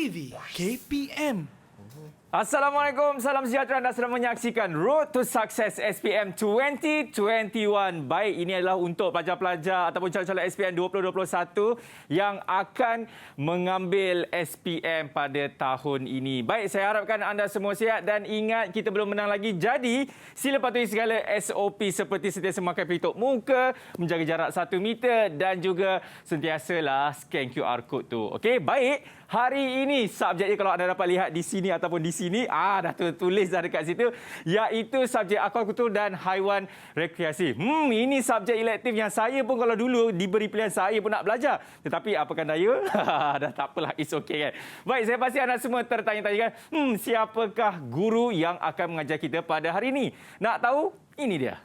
TV KPM. Assalamualaikum, salam sejahtera. Anda sedang menyaksikan Road to Success SPM 2021. Baik, ini adalah untuk pelajar-pelajar ataupun calon-calon SPM 2021 yang akan mengambil SPM pada tahun ini. Baik, saya harapkan anda semua sihat dan ingat kita belum menang lagi. Jadi, sila patuhi segala SOP seperti sentiasa memakai pelitup muka, menjaga jarak 1 meter dan juga sentiasalah scan QR code tu. Okey, baik. Hari ini subjeknya kalau anda dapat lihat di sini ataupun di sini, dah tulis dah dekat situ, iaitu subjek akuakultur dan haiwan rekreasi. Ini subjek elektif yang saya pun kalau dulu diberi pilihan saya pun nak belajar. Tetapi apakan daya, dah tak apalah, it's okay kan. Baik, saya pasti anda semua tertanya-tanya kan, siapakah guru yang akan mengajar kita pada hari ini? Nak tahu? Ini dia.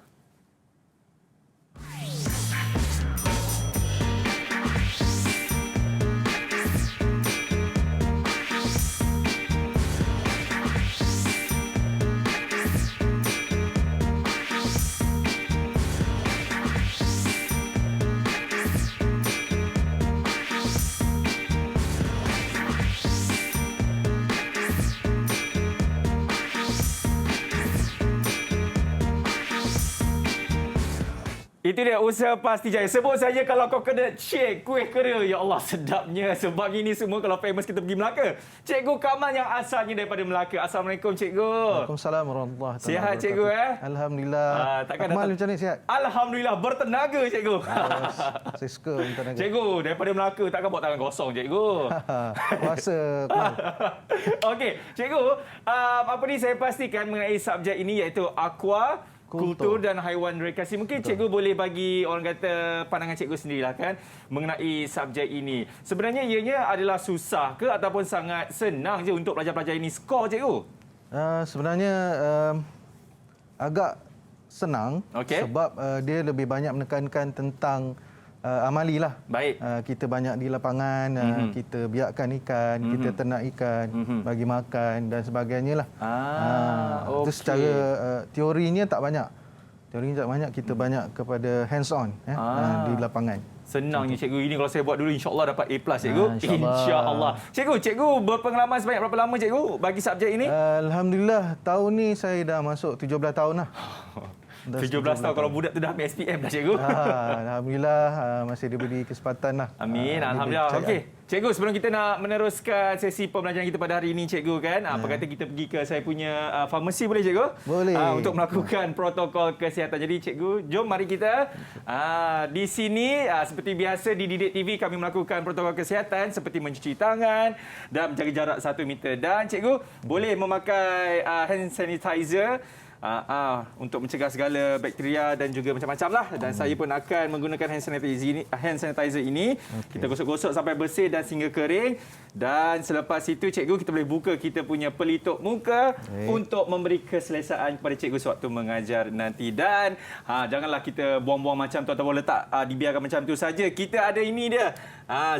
Itu dia usaha pasti jaya. Sebut saja kalau kau kena cek kuih kera. Ya Allah, sedapnya. Sebab ini semua kalau famous kita pergi Melaka. Cikgu Kamal yang asalnya daripada Melaka. Assalamualaikum, Cikgu. Waalaikumsalam warahmatullahi wabarakatuh. Sihat, Cikgu? Alhamdulillah. Kamal macam ni sihat? Alhamdulillah. Bertenaga, Cikgu. Saya suka bertenaga. Cikgu, daripada Melaka takkan bawa tangan kosong, Cikgu. Puasa. Okey, Cikgu. Apa ni saya pastikan mengenai subjek ini iaitu Kultur dan haiwan rekreasi. Mungkin Cikgu boleh bagi orang kata pandangan Cikgu sendirilah kan mengenai subjek ini. Sebenarnya ianya adalah susah ke ataupun sangat senang je untuk pelajar-pelajar ini skor, Cikgu? Sebenarnya agak senang sebab dia lebih banyak menekankan tentang amali lah. Baik. Kita banyak di lapangan, kita biarkan ikan, kita ternak ikan, bagi makan dan sebagainya lah. Itu secara teorinya tak banyak. Kita banyak kepada hands on di lapangan. Senangnya, Cikgu. Ini kalau saya buat dulu, insya-Allah dapat A+, Cikgu. Insya-Allah. Cikgu berpengalaman sebanyak berapa lama, Cikgu, bagi subjek ini? Alhamdulillah, tahun ni saya dah masuk 17 tahun lah. 17 tahun kalau budak tu dah ambil SPM dah, Cikgu. Alhamdulillah masih diberi kesempatan lah. Amin. Alhamdulillah. Okey. Cikgu, sebelum kita nak meneruskan sesi pembelajaran kita pada hari ini, Cikgu kan, apa kata kita pergi ke saya punya farmasi boleh, Cikgu? Boleh. Untuk melakukan protokol kesihatan. Jadi, Cikgu, jom mari kita di sini seperti biasa di Didik TV kami melakukan protokol kesihatan seperti mencuci tangan dan menjaga jarak 1 meter dan Cikgu boleh memakai hand sanitizer untuk mencegah segala bakteria dan juga macam-macam lah. Dan saya pun akan menggunakan hand sanitizer ini. Kita gosok-gosok sampai bersih dan sehingga kering. Dan selepas itu, Cikgu, kita boleh buka kita punya pelitup muka untuk memberi keselesaan kepada Cikgu sewaktu mengajar nanti. Dan janganlah kita buang-buang macam tu ataupun letak dibiarkan macam tu saja. Kita ada ini dia.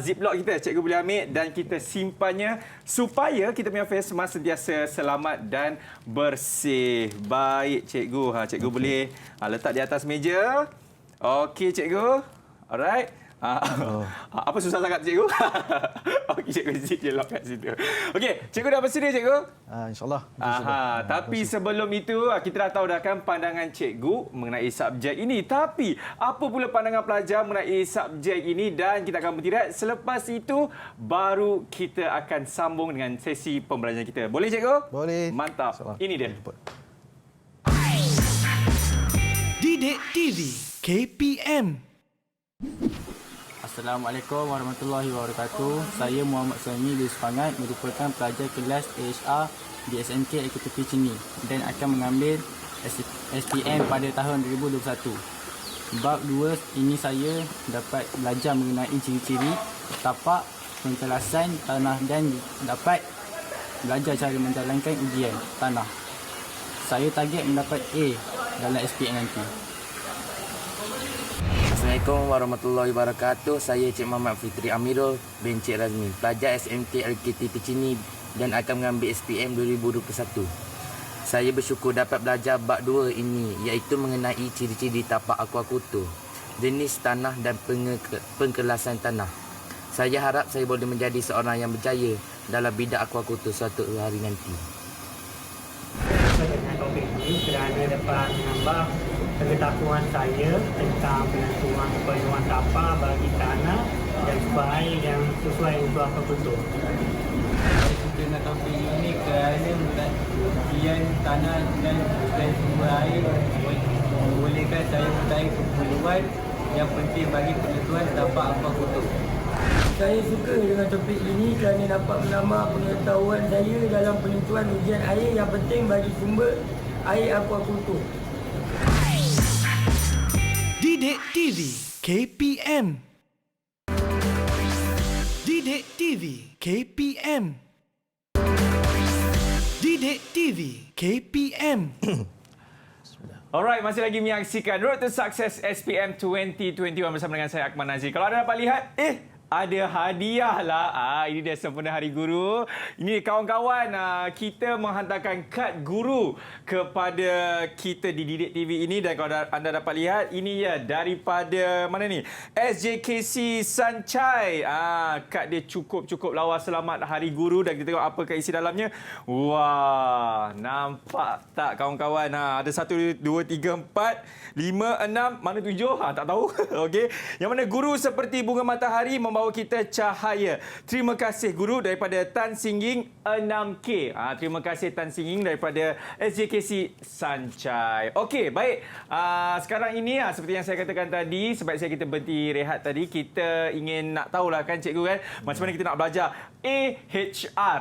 Ziplock kita, Cikgu boleh ambil dan kita simpannya supaya kita punya face mask sentiasa selamat dan bersih. Baik, Cikgu. Cikgu boleh letak di atas meja. Okey, Cikgu. Alright. Apa susah sangat, Cikgu? Okey, Cikgu zip je lock kat situ. Okey, Cikgu dah bersedia, Cikgu? InsyaAllah. Tapi sebelum itu, kita dah tahu dah kan pandangan Cikgu mengenai subjek ini. Tapi, apa pula pandangan pelajar mengenai subjek ini? Dan kita akan bertirai. Selepas itu, baru kita akan sambung dengan sesi pembelajaran kita. Boleh, Cikgu? Boleh. Mantap. Ini dia. Didik TV KPM. Assalamualaikum warahmatullahi wabarakatuh. Saya Muhammad Suhaimi bin Sufangat, merupakan pelajar kelas AHR di SMK Ekotupi Cini dan akan mengambil SPM pada tahun 2021. Bab 2 ini saya dapat belajar mengenai ciri-ciri tapak, pengkelasan tanah dan dapat belajar cara menjalankan ujian tanah. Saya target mendapat A dalam SPM nanti. Assalamualaikum warahmatullahi wabarakatuh. Saya Cik Muhammad Fitri Amirul bin Cik Razmi, pelajar SMK LKT Picini dan akan mengambil SPM 2021. Saya bersyukur dapat belajar bab 2 ini iaitu mengenai ciri-ciri tapak akuakultur, jenis tanah dan pengkelasan tanah. Saya harap saya boleh menjadi seorang yang berjaya dalam bidang akuakultur suatu hari nanti. Dengan topik ini kerana dapat menambah pengetahuan saya tentang penentuan tapak bagi tanah dan sumber air yang sesuai untuk akuakultur. Saya suka dengan topik ini kerana pengertian tanah dan sumber air membolehkan saya mengetahui keperluan yang penting bagi penentuan tapak akuakultur. Saya suka dengan topik ini kerana dapat menambah pengetahuan saya dalam penentuan ujian air yang penting bagi sumber air akuakultur. Didik TV KPM. Didik TV KPM. Didik TV KPM. Alright, masih lagi menyaksikan Road to Success SPM 2021 bersama dengan saya Akmal Nazir. Kalau anda dapat lihat, ada hadiah lah. Ini dia sempena Hari Guru. Ini kawan-kawan, kita menghantarkan kad guru kepada kita di Didik TV ini. Dan kalau anda dapat lihat, ini ya daripada mana ni? SJKC Sancai. Kad dia cukup lawas, selamat Hari Guru. Dan kita tengok apakah isi dalamnya. Wah, nampak tak kawan-kawan? Ada 1, 2, 3, 4, 5, 6, mana 7? Tak tahu. Okey. Yang mana guru seperti bunga matahari membawa kita cahaya. Terima kasih guru daripada Tan Singging 6K. Terima kasih Tan Singging daripada SJKC Sancai. Okey, baik. Sekarang ini seperti yang saya katakan tadi, sebab saya kita berhenti rehat tadi, kita ingin nak tahulah kan cikgu kan, macam mana kita nak belajar AHR.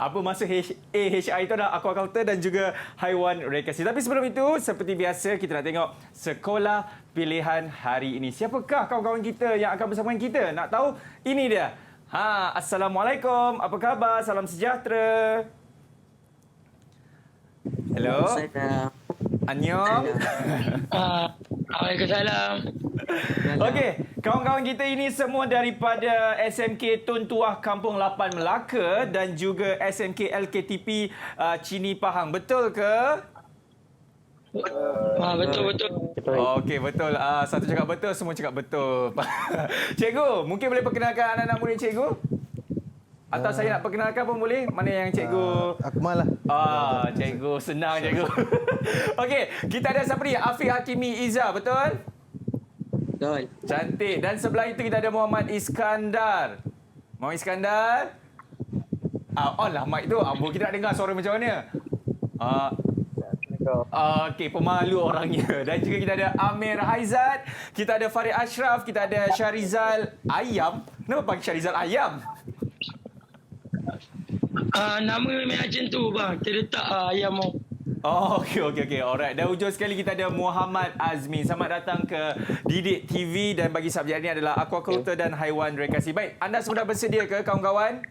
Apa maksud AHR itu adalah aquaculture dan juga haiwan rekreasi. Tapi sebelum itu, seperti biasa kita nak tengok sekolah pilihan hari ini. Siapakah kawan-kawan kita yang akan bersama kita? Nak tahu? Ini dia. Assalamualaikum. Apa khabar? Salam sejahtera. Hello. Annyeong. Waalaikumsalam. Okey, kawan-kawan kita ini semua daripada SMK Tun Tuah Kampung 8 Melaka dan juga SMK LKTP Cini Pahang. Betul ke? Betul. Okey, betul. Satu cakap betul, semua cakap betul. Cikgu, mungkin boleh perkenalkan anak-anak murid cikgu? Atau saya nak perkenalkan pun boleh? Mana yang cikgu? Akmal lah. Cikgu. Senang cikgu. Okey, kita ada siapa ni? Afiq Hakimi Iza, betul? Betul. Cantik. Dan sebelah itu kita ada Muhammad Iskandar. Muhammad Iskandar? On lah mic tu. Kita nak dengar suara macam mana. Okey, pemalu orangnya. Dan juga kita ada Amir Haizat, kita ada Farid Ashraf, kita ada Syarizal Ayam. Kenapa panggil Syarizal Ayam? Nama memang macam tu bang. Kita letak ayam mau. Okey. Alright. Dan ujung sekali kita ada Muhammad Azmi. Selamat datang ke Didik TV dan bagi subjek ini adalah aquaculture dan haiwan rekreasi. Baik, anda sudah bersedia ke kawan-kawan?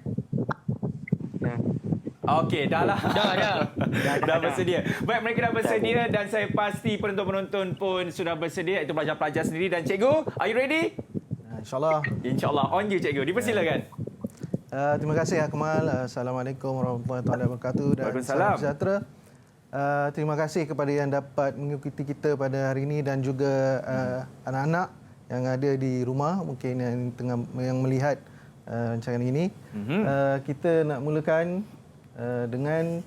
Okey, dah lah. Dah bersedia. Baik, mereka dah bersedia dan saya pasti penonton-penonton pun sudah bersedia. Itu pelajar-pelajar sendiri. Dan cikgu, are you ready? InsyaAllah. InsyaAllah. On you cikgu. Dipersilakan. Terima kasih Akmal. Assalamualaikum warahmatullahi wabarakatuh dan Waalaikumsalam. salam sejahtera. Terima kasih kepada yang dapat mengikuti kita pada hari ini dan juga anak-anak yang ada di rumah mungkin yang melihat rancangan ini. Kita nak mulakan dengan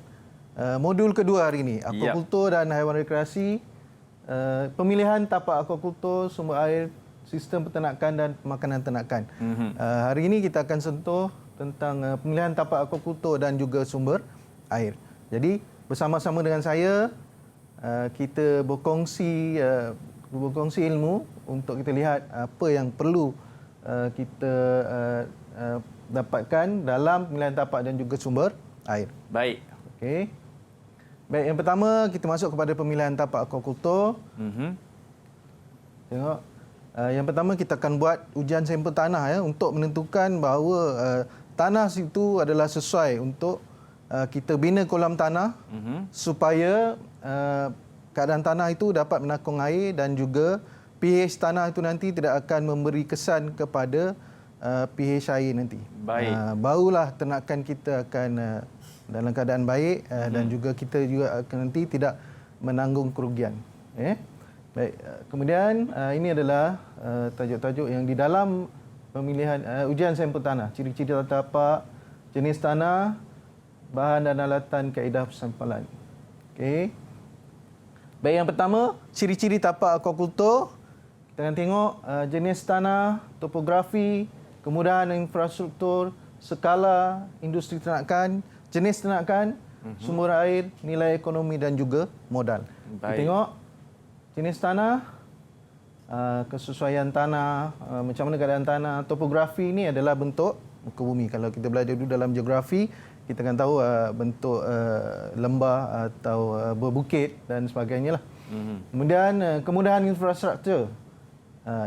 modul kedua hari ini, aquakultur dan haiwan rekreasi, pemilihan tapak aquakultur, sumber air, sistem peternakan dan makanan ternakan. Hari ini kita akan sentuh tentang pemilihan tapak aquakultur dan juga sumber air. Jadi bersama-sama dengan saya kita berkongsi ilmu untuk kita lihat apa yang perlu kita dapatkan dalam pemilihan tapak dan juga sumber air. Baik. Okey. Baik, yang pertama kita masuk kepada pemilihan tapak aquakultur. Tengok. Yang pertama kita akan buat ujian sampel tanah untuk menentukan bahawa tanah situ adalah sesuai untuk kita bina kolam tanah supaya keadaan tanah itu dapat menakung air dan juga pH tanah itu nanti tidak akan memberi kesan kepada pH air nanti. Baik. Barulah ternakan kita akan dalam keadaan baik dan juga kita juga akan nanti tidak menanggung kerugian. Baik. Kemudian ini adalah tajuk-tajuk yang di dalam pemilihan ujian sampel tanah, ciri-ciri tapak, jenis tanah, bahan dan alatan kaedah persampalan. Okey. Baik, yang pertama, ciri-ciri tapak aquaculture. Kita akan tengok jenis tanah, topografi, kemudahan infrastruktur, skala industri ternakan, jenis ternakan, sumber air, nilai ekonomi dan juga modal. Kita tengok jenis tanah, kesesuaian tanah, macam mana keadaan tanah. Topografi ini adalah bentuk muka bumi. Kalau kita belajar dulu dalam geografi, kita akan tahu bentuk lembah atau berbukit dan sebagainya lah. Kemudian kemudahan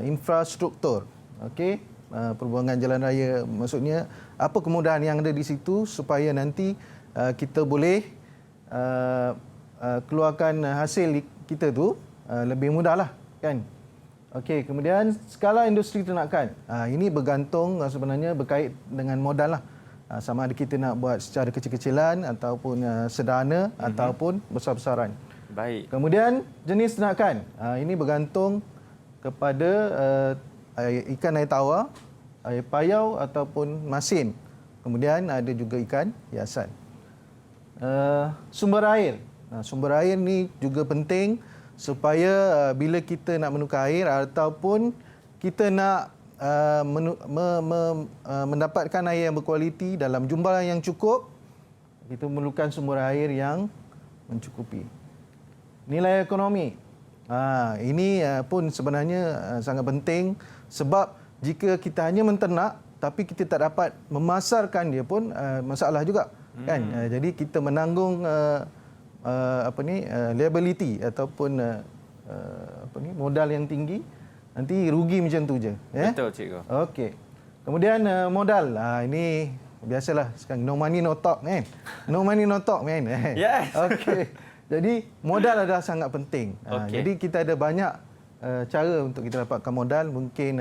infrastruktur. Okey, perhubungan jalan raya, maksudnya apa kemudahan yang ada di situ supaya nanti kita boleh keluarkan hasil kita tu lebih mudahlah, kan. Okey, kemudian skala industri ternakan. Ini bergantung sebenarnya berkait dengan modal lah. Sama ada kita nak buat secara kecil-kecilan ataupun sederhana ataupun besar-besaran. Baik. Kemudian jenis ternakan. Ini bergantung kepada ikan air tawar, air payau ataupun masin. Kemudian ada juga ikan hiasan. Sumber air. Sumber air ni juga penting supaya bila kita nak menukar air ataupun kita nak mendapatkan air yang berkualiti dalam jumlah yang cukup, kita memerlukan sumber air yang mencukupi. Nilai ekonomi. Ini pun sebenarnya sangat penting sebab jika kita hanya menternak tapi kita tak dapat memasarkan dia pun masalah juga, kan. Jadi kita menanggung liability ataupun modal yang tinggi, nanti rugi macam tu je, ya. Betul, cikgu. Okey. Kemudian modal. Ini biasalah sekarang no money no talk, kan. No money no talk, man. Yes. Okey. Jadi modal adalah sangat penting. Okey. Jadi kita ada banyak cara untuk kita dapatkan modal, mungkin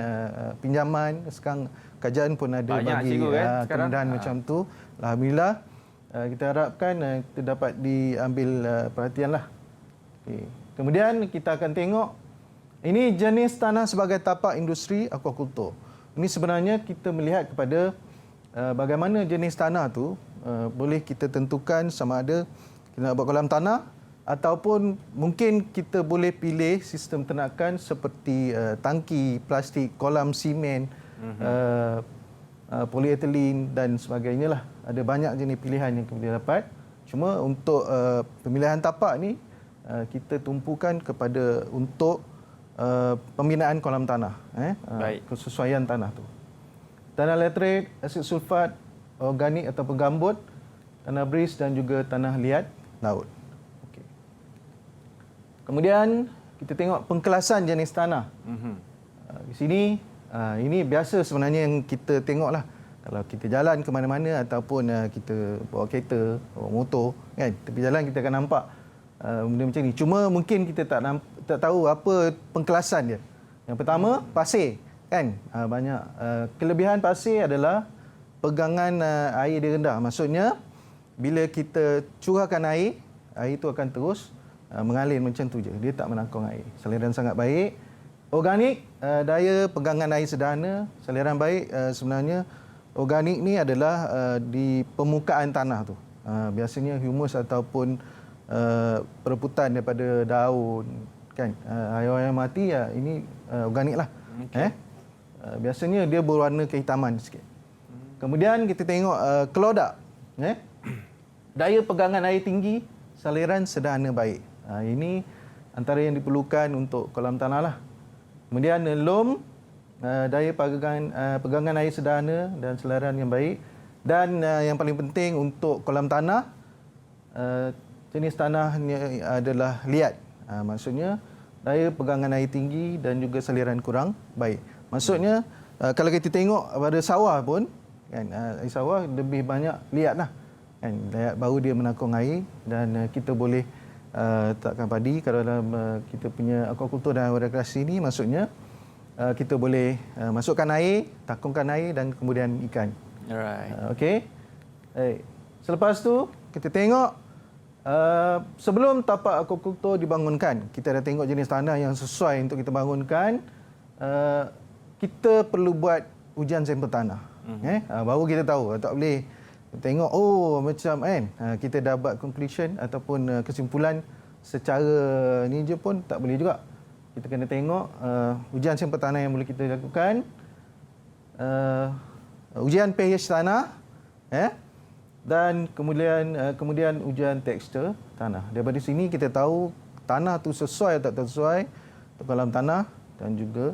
pinjaman, sekarang kerajaan pun ada banyak, bagi cikgu, kan, kemudahan macam tu. Alhamdulillah kita harapkan kita dapat diambil perhatianlah. Okay. Kemudian kita akan tengok ini jenis tanah sebagai tapak industri aquaculture. Ini sebenarnya kita melihat kepada bagaimana jenis tanah tu boleh kita tentukan sama ada kita nak buat kolam tanah ataupun mungkin kita boleh pilih sistem ternakan seperti tangki plastik, kolam simen, polietilen dan sebagainya lah. Ada banyak jenis pilihan yang kita dapat. Cuma untuk pemilihan tapak ni kita tumpukan kepada untuk pembinaan kolam tanah, kesesuaian tanah tu. Tanah letrik, asid sulfat, organik atau penggambut, tanah beris dan juga tanah liat laut. Okey. Kemudian kita tengok pengkelasan jenis tanah. Di sini ini biasa sebenarnya yang kita tengoklah. Kalau kita jalan ke mana-mana ataupun kita bawa kereta, bawa motor, kan, tepi jalan kita akan nampak benda macam ni. Cuma mungkin kita tak tahu apa pengkelasan dia. Yang pertama, pasir, kan. Banyak kelebihan pasir adalah pegangan air dia rendah. Maksudnya bila kita curahkan air itu akan terus mengalir macam tu je. Dia tak menangkung air. Saliran sangat baik. Organik, daya pegangan air sederhana. Saliran baik sebenarnya organik ni adalah di permukaan tanah tu. Biasanya humus ataupun pereputan daripada daun, kan. Haiwan mati ini organik lah. Okay. Biasanya dia berwarna kehitaman sikit. Kemudian kita tengok kelodak. Daya pegangan air tinggi, saliran sederhana baik. Ini antara yang diperlukan untuk kolam tanah lah. Kemudian lom, daya pegangan air sederhana dan saliran yang baik. Dan yang paling penting untuk kolam tanah, jenis tanahnya adalah liat. Maksudnya daya pegangan air tinggi dan juga saliran kurang baik. Maksudnya kalau kita tengok pada sawah pun, kan, air sawah lebih banyak liat lah. Kan, baru dia menangkung air dan kita boleh letakkan padi. Kalau dalam kita punya aquaculture dan rekreasi ni, maksudnya kita boleh masukkan air, takungkan air dan kemudian ikan. Alright. Okey. Selepas tu kita tengok sebelum tapak aquaculture dibangunkan, kita dah tengok jenis tanah yang sesuai untuk kita bangunkan. Kita perlu buat ujian sampel tanah. Baru kita tahu. Tak boleh tengok macam kan kita dapat conclusion ataupun kesimpulan secara ni je pun tak boleh juga. Kita kena tengok ujian sampel tanah yang boleh kita lakukan, ujian pH tanah, dan kemudian ujian tekstur tanah. Daripada sini kita tahu tanah tu sesuai atau tak sesuai untuk kolam tanah, dan juga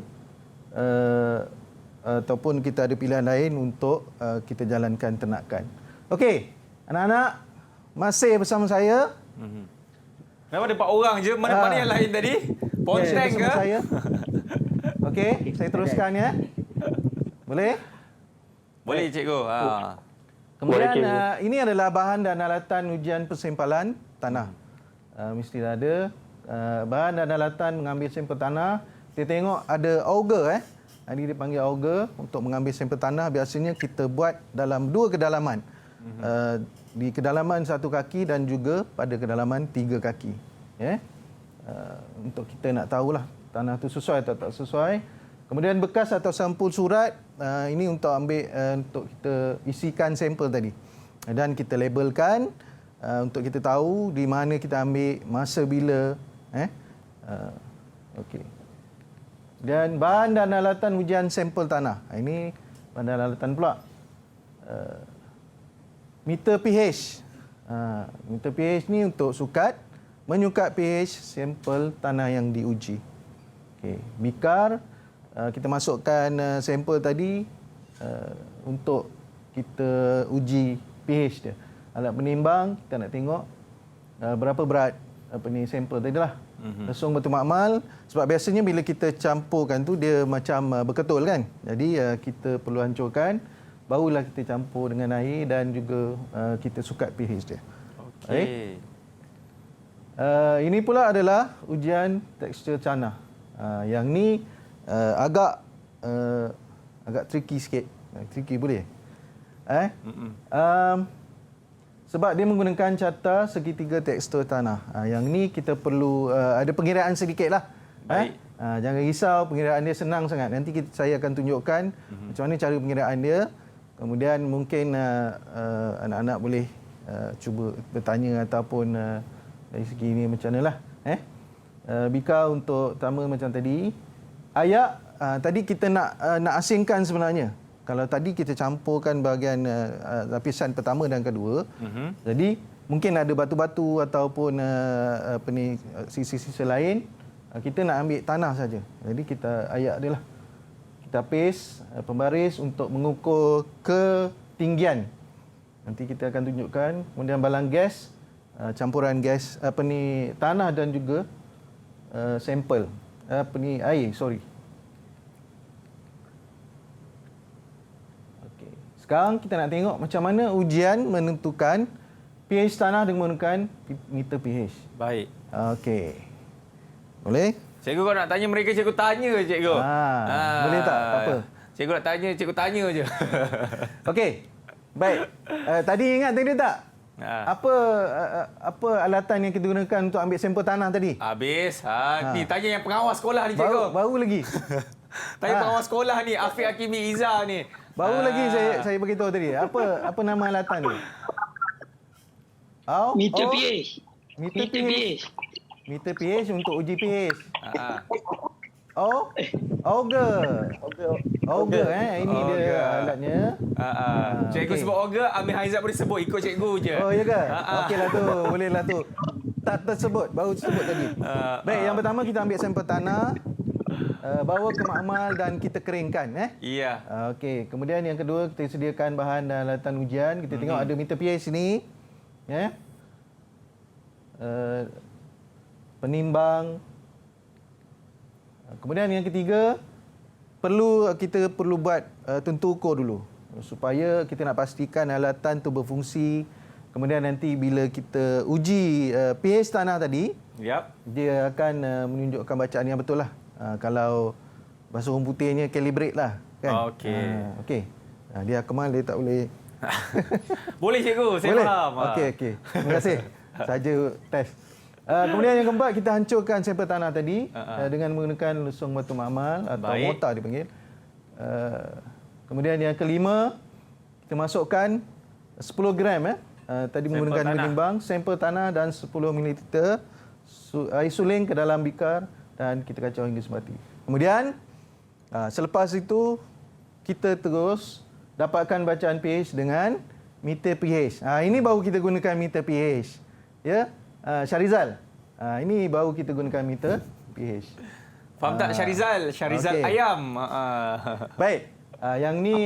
ataupun kita ada pilihan lain untuk kita jalankan ternakan. Okey, anak-anak masih bersama saya. Memang ada 4 orang je. Mana yang lain tadi? Ponteng ke? Bersama saya. Okey, saya teruskan ya. Boleh? Boleh cikgu. Kemudian ini adalah bahan dan alatan ujian persempalan tanah. Mesti ada bahan dan alatan mengambil sampel tanah. Kita tengok ada auger Ini dipanggil auger untuk mengambil sampel tanah. Biasanya kita buat dalam 2 kedalaman. Di kedalaman 1 kaki dan juga pada kedalaman 3 kaki. Untuk kita nak tahulah tanah tu sesuai atau tak sesuai. Kemudian bekas atau sampul surat, ini untuk ambil untuk kita isikan sampel tadi. Dan kita labelkan untuk kita tahu di mana kita ambil, masa bila. Okey. Dan bahan dan alatan ujian sampel tanah. Ini bahan dan alatan pula. Meter pH. Meter pH ni untuk menyukat pH sampel tanah yang diuji. Okey, bikar kita masukkan sampel tadi untuk kita uji pH dia. Alat penimbang kita nak tengok berapa berat sampel tadi lah. Lesung batu makmal, sebab biasanya bila kita campurkan tu dia macam berketul kan. Jadi kita perlu hancurkan, barulah kita campur dengan air dan juga kita sukat pH dia. Okey. Ini pula adalah ujian tekstur tanah. Yang ni agak tricky sikit. Tricky boleh? Sebab dia menggunakan carta segitiga tekstur tanah. Yang ni kita perlu ada pengiraan sedikitlah. Jangan risau, pengiraan dia senang sangat. Nanti saya akan tunjukkan macam mana cara pengiraan dia. Kemudian mungkin anak-anak boleh cuba bertanya ataupun dari segi ini macam mana lah. Bika untuk pertama macam tadi. Ayak, tadi kita nak asingkan sebenarnya. Kalau tadi kita campurkan bahagian lapisan pertama dan kedua. Jadi mungkin ada batu-batu ataupun sisa-sisa lain. Kita nak ambil tanah saja. Jadi kita ayak dia lah. Kita paste pembaris untuk mengukur ketinggian. Nanti kita akan tunjukkan. Kemudian balang gas, campuran gas tanah dan juga sampel air. Okey. Sekarang kita nak tengok macam mana ujian menentukan pH tanah dengan menggunakan meter pH. Baik. Okey. Boleh? Cikgu kalau nak tanya mereka, cikgu tanya je cikgu. Boleh tak? Tak apa. Cikgu nak tanya, cikgu tanya je. Okey. Baik. Tadi ingat tadi tak? Apa alatan yang kita gunakan untuk ambil sampel tanah tadi? Habis. Ni tanya yang pengawas sekolah ni cikgu. Baru lagi. Tanya pengawas sekolah ni, Afiq Hakimi Izzah ni. Baru lagi saya beritahu tadi. Apa nama alatan tu? Meter pH. Meter pH. Meter pH untuk uji pH. Auger. Ini dia alatnya. Cikgu sebut auger, Amir Haizat boleh sebut ikut cikgu je. Oh, ya ke? Okeylah tu, bolehlah tu. Tak tersebut, baru tersebut tadi. Baik, yang pertama kita ambil sampel tanah, bawa ke makmal dan kita keringkan. Ya. Okey, kemudian yang kedua kita sediakan bahan dan alatan ujian. Kita tengok ada meter pH sini. Penimbang. Kemudian yang ketiga, kita perlu buat tentu ukur dulu supaya kita nak pastikan alatan tu berfungsi. Kemudian nanti bila kita uji pH tanah tadi, dia akan menunjukkan bacaan yang betul lah. Kalau bahasa orang putihnya calibrate lah kan. Okey. Dia kemal dia tak boleh. Boleh cikgu, saya faham. Okey. Terima kasih. Saja test. Kemudian yang keempat, kita hancurkan sampel tanah tadi dengan menggunakan lesung batu makmal atau mortar dipanggil. Kemudian yang kelima, kita masukkan 10 gram tadi menggunakan menimbang sampel tanah dan 10 ml air suling ke dalam bikar dan kita kacau hingga semati. Kemudian selepas itu kita terus dapatkan bacaan pH dengan meter pH. Ini baru kita gunakan meter pH. Ya, Syarizal. Ini baru kita gunakan meter pH. Faham tak Syarizal? Syarizal okey. ayam. Baik. Yang ni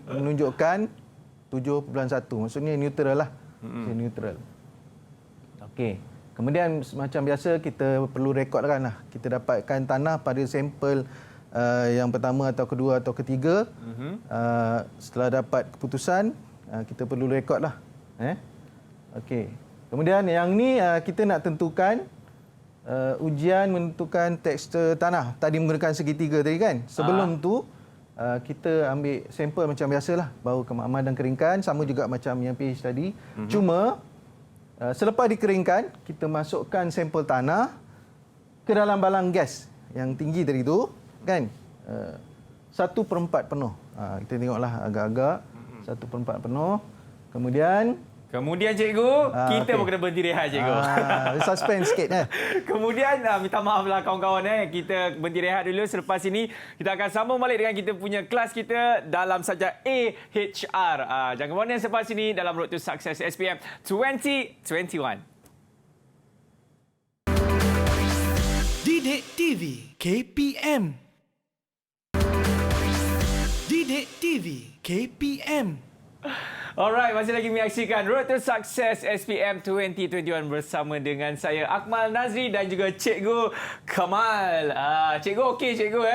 menunjukkan 7.1. Maksudnya neutral lah. Neutral. Okey. Kemudian macam biasa kita perlu rekodkan lah. Kita dapatkan tanah pada sampel yang pertama atau kedua atau ketiga. Setelah dapat keputusan, kita perlu rekod lah. Okey. Kemudian yang ni kita nak tentukan ujian menentukan tekstur tanah. Tadi menggunakan segitiga tadi kan. Sebelum tu kita ambil sampel macam biasalah. Bau kemaman dan keringkan. Sama juga macam yang pH tadi. Cuma selepas dikeringkan, kita masukkan sampel tanah ke dalam balang gas yang tinggi tadi tu, kan? 1/4 penuh. Kita tengoklah agak-agak 1/4 penuh. Kemudian Cikgu, kita pun kena berhenti rehat, Cikgu. Suspense sikit. Kemudian, minta maaf lah kawan-kawan. Kita berhenti rehat dulu. Selepas ini, kita akan sambung balik dengan kita punya kelas kita dalam subjek AHR. Jangan ke mana selepas ini dalam Road to Success SPM 2021. Didik TV KPM. Didik TV KPM. Alright, masih lagi menyaksikan Road to Success SPM 2021 bersama dengan saya Akmal Nazri dan juga Cikgu Kamal. Cikgu okey Cikgu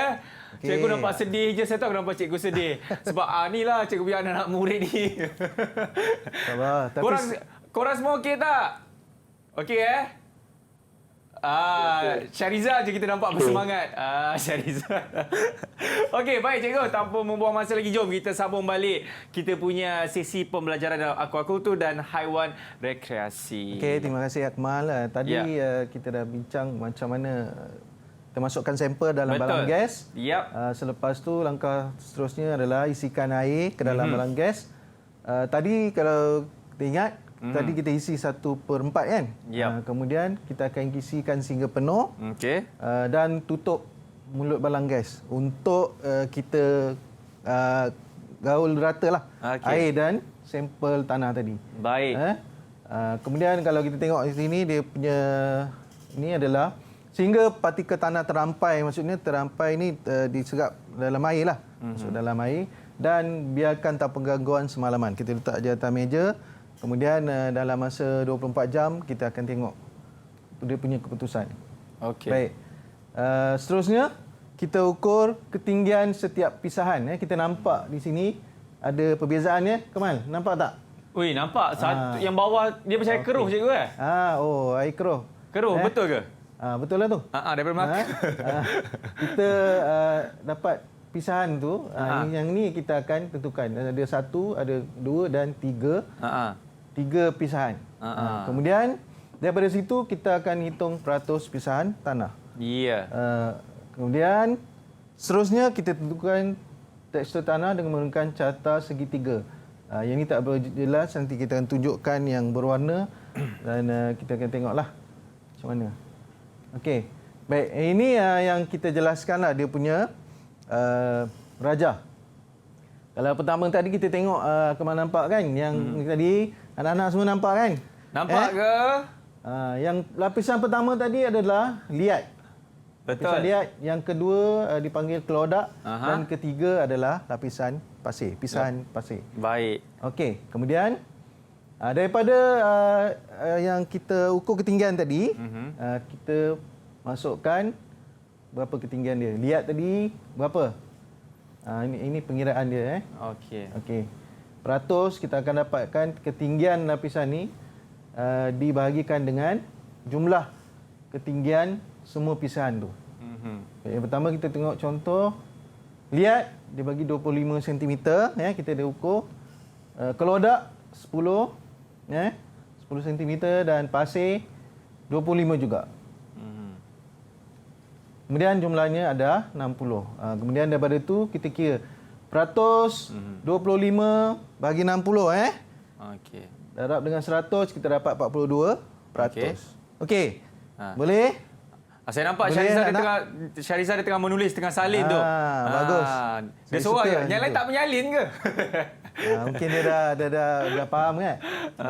Okay. Cikgu nampak sedih je. Saya tahu kenapa Cikgu sedih. Sebab inilah Cikgu punya anak murid ni. Sabar. Korang semua okey tak? Okey Syarizal je kita nampak bersemangat. Syarizal. Okey, baik Cikgu. Tanpa membuang masa lagi, jom kita sambung balik kita punya sesi pembelajaran dalam aquakultur dan haiwan rekreasi. Okey, terima kasih Akmal. Tadi kita dah bincang macam mana kita masukkan sampel dalam balang gas. Selepas tu langkah seterusnya adalah isikan air ke dalam balang gas. Tadi kalau kita ingat, tadi kita isi 1/4 kan? Kemudian kita akan isikan sehingga penuh. Dan tutup mulut balang gas untuk kita gaul ratalah air dan sampel tanah tadi. Baik. Kemudian kalau kita tengok di sini, dia punya ini adalah sehingga partikel tanah terampai. Maksudnya terampai ni diserap dalam air lah. Masuk dalam air dan biarkan tanpa gangguan semalaman. Kita letak di atas meja. Kemudian dalam masa 24 jam kita akan tengok dia punya keputusan. Okey. Baik. Seterusnya kita ukur ketinggian setiap pisahan. Kita nampak di sini ada perbezaannya. Kemal, nampak tak? Ui, nampak. Yang bawah dia macam air keruh Cikgu air keruh. Keruh, betul ke? Betul lah tu. Daripada makan. Kita dapat pisahan tu. Yang ni kita akan tentukan. Ada 1, ada 2 dan 3. 3 pisahan. Kemudian daripada situ kita akan hitung peratus pisahan tanah. Kemudian seterusnya kita tentukan tekstur tanah dengan menggunakan carta segitiga. Yang ini tak berjelas, nanti kita akan tunjukkan yang berwarna dan kita akan tengoklah macam mana. Okey. Baik, ini yang kita jelaskanlah dia punya rajah. Kalau pertama tadi kita tengok Kemal nampak kan yang tadi anak-anak semua nampak kan? Nampak ke? Yang lapisan pertama tadi adalah liat. Betul. Lapisan liat. Yang kedua dipanggil kelodak dan ketiga adalah lapisan pasir, pisahan pasir. Baik. Okey, kemudian daripada yang kita ukur ketinggian tadi, kita masukkan berapa ketinggian dia. Lihat tadi berapa? Ini pengiraan dia. Okey. Peratus kita akan dapatkan ketinggian lapisan ni dibahagikan dengan jumlah ketinggian semua pisahan tu. Yang pertama kita tengok contoh. Lihat dia bagi 25 cm kita dah ukur. Kelodak 10 10 cm dan pasir 25 juga. Kemudian jumlahnya ada 60. Kemudian daripada itu kita kira peratus, 25 bagi 60 Okey. Darab dengan 100 kita dapat 42 peratus. Okey. Ha. Boleh? Saya nampak Boleh, Syahrizal dia tengah menulis, tengah salin tu. Bagus. Dia Saya seorang suka je. Yang lain gitu. tak menyalin ke? Mungkin dia dah faham kan?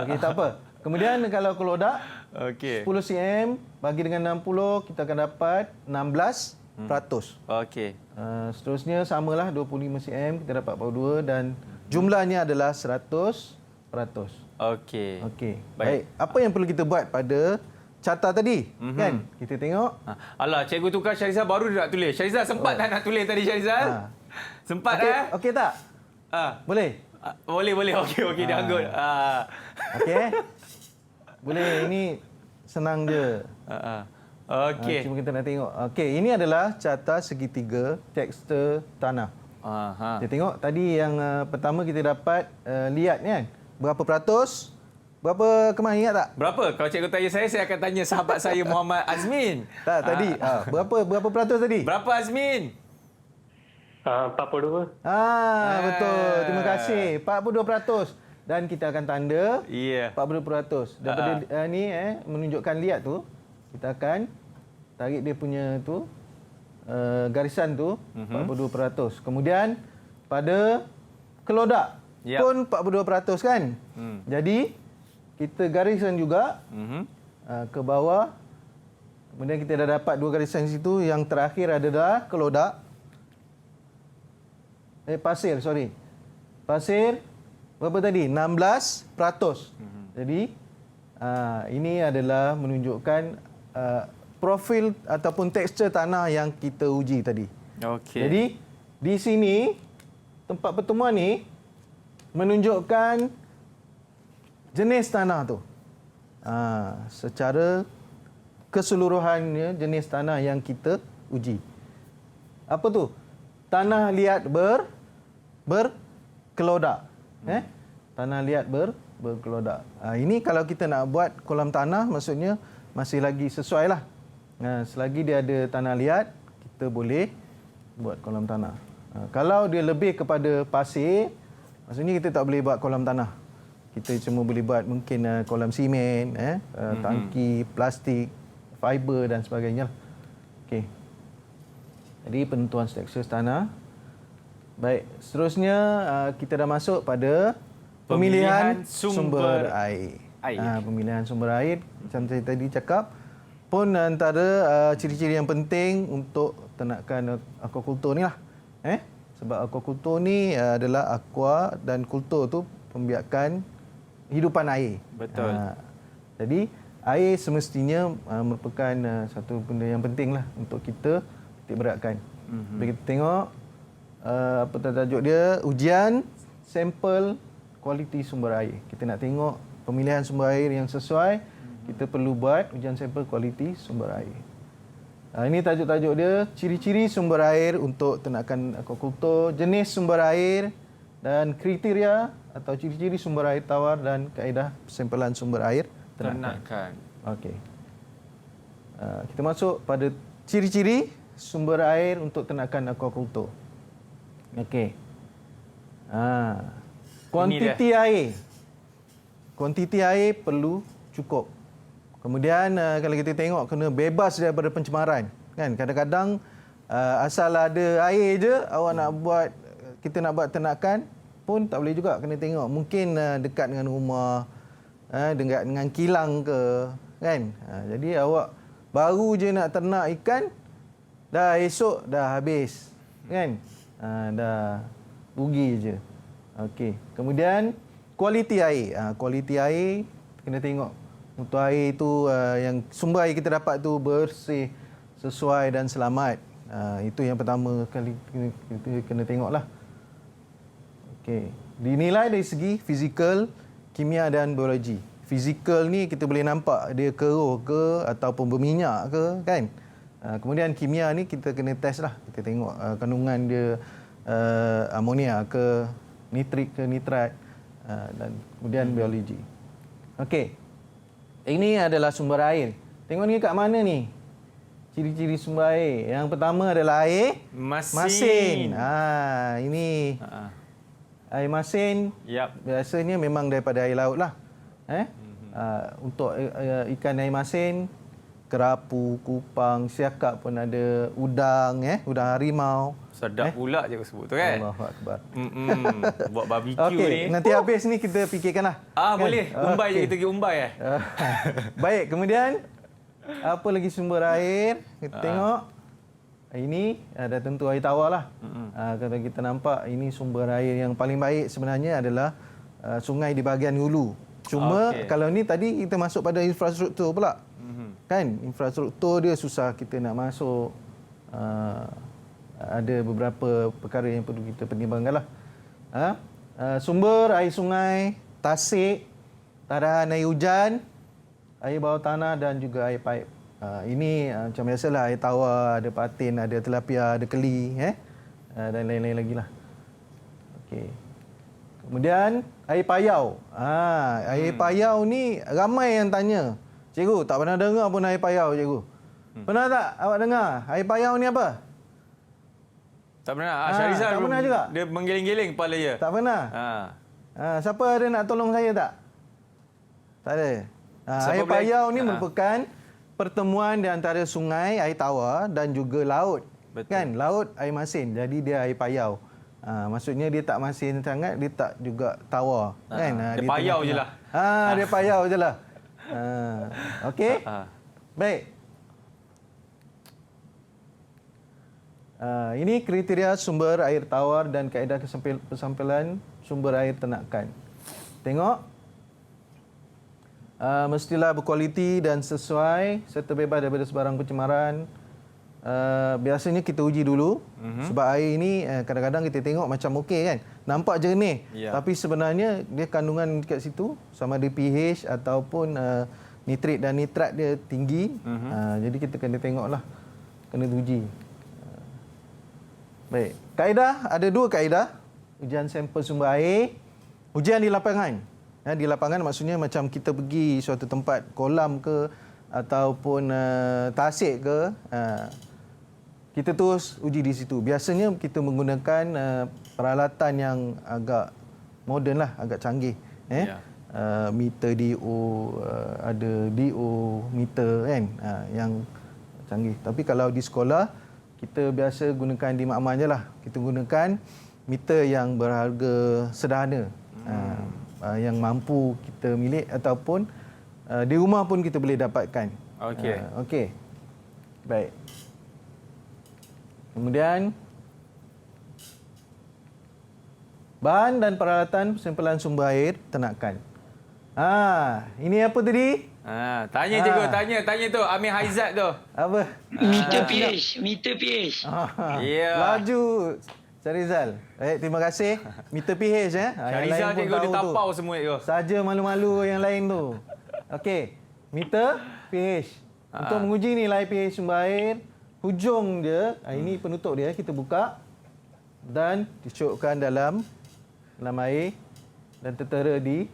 Okey, tak apa. Kemudian kalau kelodak, Okey. 10 cm bagi dengan 60 kita akan dapat 16 peratus. Okey. Seterusnya samalah 25 cm kita dapat 42 dan jumlahnya adalah 100 peratus. Okey. Okey. Baik. Apa yang perlu kita buat pada carta tadi? Kan? Kita tengok. Alah, cikgu tukar Syahrizal baru dia nak tulis. Syahrizal sempat tak nak tulis tadi Syahrizal? Sempat Okey tak? Boleh? Boleh. Okey, dia anggut. Okey. Boleh, ini senang je. Okey. Cuma kita nak tengok. Okey, ini adalah carta segitiga tekstur tanah. Kita tengok tadi yang pertama kita dapat liat kan. Berapa peratus? Berapa kemarin ingat tak? Berapa? Kalau cikgu tanya saya akan tanya sahabat saya Muhammad Azmin. Tak, tadi. Berapa peratus tadi? Berapa Azmin? 42. Betul. Terima kasih. 42%. Dan kita akan tanda 42%. Daripada ni menunjukkan liat tu, kita akan tarik dia punya tu garisan tu 42%. Kemudian pada kelodak pun 42% kan? Jadi kita garisan juga ke bawah. Kemudian kita dah dapat dua garisan situ. Yang terakhir adalah kelodak. Pasir, Pasir berapa tadi? 16%. Jadi ini adalah menunjukkan profil ataupun tekstur tanah yang kita uji tadi. Okey. Jadi di sini tempat pertemuan ni menunjukkan jenis tanah tu. Secara keseluruhannya jenis tanah yang kita uji. Apa tu? Tanah liat berkelodak. Tanah liat berkelodak. Ini kalau kita nak buat kolam tanah, maksudnya masih lagi sesuai lah. Selagi dia ada tanah liat, kita boleh buat kolam tanah. Kalau dia lebih kepada pasir, maksudnya kita tak boleh buat kolam tanah. Kita cuma boleh buat mungkin kolam simen, tangki, plastik, fiber dan sebagainya. Okey. Jadi penentuan tekstur tanah. Baik, seterusnya kita dah masuk pada pemilihan sumber air. Pemilihan sumber air, macam saya tadi cakap, pun antara ciri-ciri yang penting untuk ternakan aquaculture ni lah. Sebab aquaculture ni adalah aqua dan kultur tu pembiakan hidupan air. Betul. Jadi air semestinya merupakan satu benda yang penting lah untuk kita titik beratkan. Kita tengok apa tajuk dia, ujian sampel kualiti sumber air. Kita nak tengok pemilihan sumber air yang sesuai, kita perlu buat ujian sampel kualiti sumber air. Ini tajuk-tajuk dia, ciri-ciri sumber air untuk ternakan aquaculture, jenis sumber air dan kriteria atau ciri-ciri sumber air tawar dan kaedah sampelan sumber air ternakan. Okey. Kita masuk pada ciri-ciri sumber air untuk ternakan aquaculture. Okey. Kuantiti air. Kuantiti air perlu cukup. Kemudian kalau kita tengok kena bebas daripada pencemaran. Kan kadang-kadang asal ada air je awak nak buat, kita nak buat ternakan pun tak boleh juga, kena tengok mungkin dekat dengan rumah, dekat dengan kilang ke kan. Jadi awak baru je nak ternak ikan, dah esok dah habis kan. Dah rugi je. Okey. Kemudian kualiti air. Kualiti air kena tengok mutu air itu yang sumber air kita dapat tu bersih, sesuai dan selamat. Itu yang pertama kali kita kena tengoklah. Okey. Dinilai dari segi fizikal, kimia dan biologi. Fizikal ni kita boleh nampak dia keruh ke ataupun berminyak ke kan. Kemudian kimia ni kita kena test lah. Kita tengok kandungan dia amonia ke, nitrik ke nitrat, dan kemudian biologi. Okey. Ini adalah sumber air. Tengok ni kat mana ni? ciri-ciri sumber air. Yang pertama adalah air masin. Ini air masin. Yap. Biasanya memang daripada air laut lah. Untuk ikan air masin, kerapu, kupang, siakap pun ada, udang, udang harimau. Sedap pula je kau sebut tu kan. Allahu Akbar. Buat barbecue Okey, ni. nanti habis ni kita fikirkanlah. Boleh. Umbai je Okey. kita pergi umbai Baik, kemudian apa lagi sumber air? Kita tengok. Ini dah tentu air tawar lah. Kalau kita nampak, ini sumber air yang paling baik sebenarnya adalah sungai di bahagian hulu. Cuma kalau ni tadi kita masuk pada infrastruktur pula. Kan? Infrastruktur dia susah kita nak masuk. Ada beberapa perkara yang perlu kita pertimbangkan lah. Sumber air sungai, tasik, tadahan air hujan, air bawah tanah dan juga air paip. Ini macam biasalah, air tawar, ada patin, ada tilapia, ada keli, dan lain-lain lagi lah. Okey. Kemudian air payau. Air payau ni ramai yang tanya. Cikgu, tak pernah dengar pun air payau, cikgu. Pernah tak awak dengar? Air payau ni apa? Tak pernah. Syarizal tak pernah juga. Dia menggeleng-geleng kepala dia. Tak pernah? Siapa ada nak tolong saya tak? Tak ada. Air payau ni merupakan pertemuan di antara sungai, air tawar dan juga laut. Betul. Kan? Laut, air masin. Jadi dia air payau. Maksudnya dia tak masin sangat, dia tak juga tawar. Kan? Dia payau je lah. Dia payau je lah. Okey? Baik. Ini kriteria sumber air tawar dan kaedah kesampilan sumber air ternakan. Tengok. Mestilah berkualiti dan sesuai serta bebas daripada sebarang pencemaran. Biasanya kita uji dulu. Sebab air ini kadang-kadang kita tengok macam okey kan. Nampak jernih. Tapi sebenarnya dia kandungan kat situ sama ada pH ataupun nitrit dan nitrat dia tinggi. Jadi kita kena tengoklah. Kena uji. Baik. Kaedah, ada dua kaedah. Ujian sampel sumber air. Ujian di lapangan. Di lapangan maksudnya macam kita pergi suatu tempat, kolam ke ataupun tasik ke. Kita terus uji di situ. Biasanya kita menggunakan peralatan yang agak moden lah, agak canggih. Meter DO, ada DO meter kan, yang canggih. Tapi kalau di sekolah, kita biasa gunakan di makmal je lah. Kita gunakan meter yang berharga sederhana. Yang mampu kita milik ataupun di rumah pun kita boleh dapatkan. Okey. Baik. Kemudian bahan dan peralatan pensimpulan sumber air ternakan. Ini apa tadi? Tanya cikgu, tanya tu Amir Haizat tu. Apa? Meter pH. Laju Syarizal. Baik, terima kasih. Meter pH Syarizal cikgu dia tapau semua tu. Saja malu-malu yang lain tu. Okey. Meter pH. Untuk menguji nilai pH sumber air, hujung dia, ini penutup dia, kita buka dan dicukupkan dalam air dan tertera di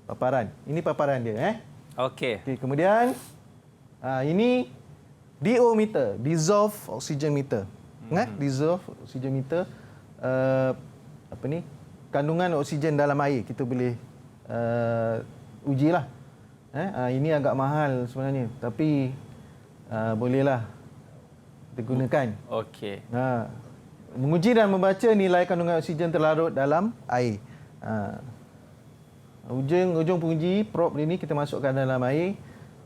paparan. Ini paparan dia. Okey, kemudian ini DO meter, dissolved oxygen meter. Dissolved oxygen meter, kandungan oksigen dalam air kita boleh ujilah. Ini agak mahal sebenarnya, tapi bolehlah digunakan. Okey. Menguji dan membaca nilai kandungan oksigen terlarut dalam air. Ujung penguji probe ini kita masukkan dalam air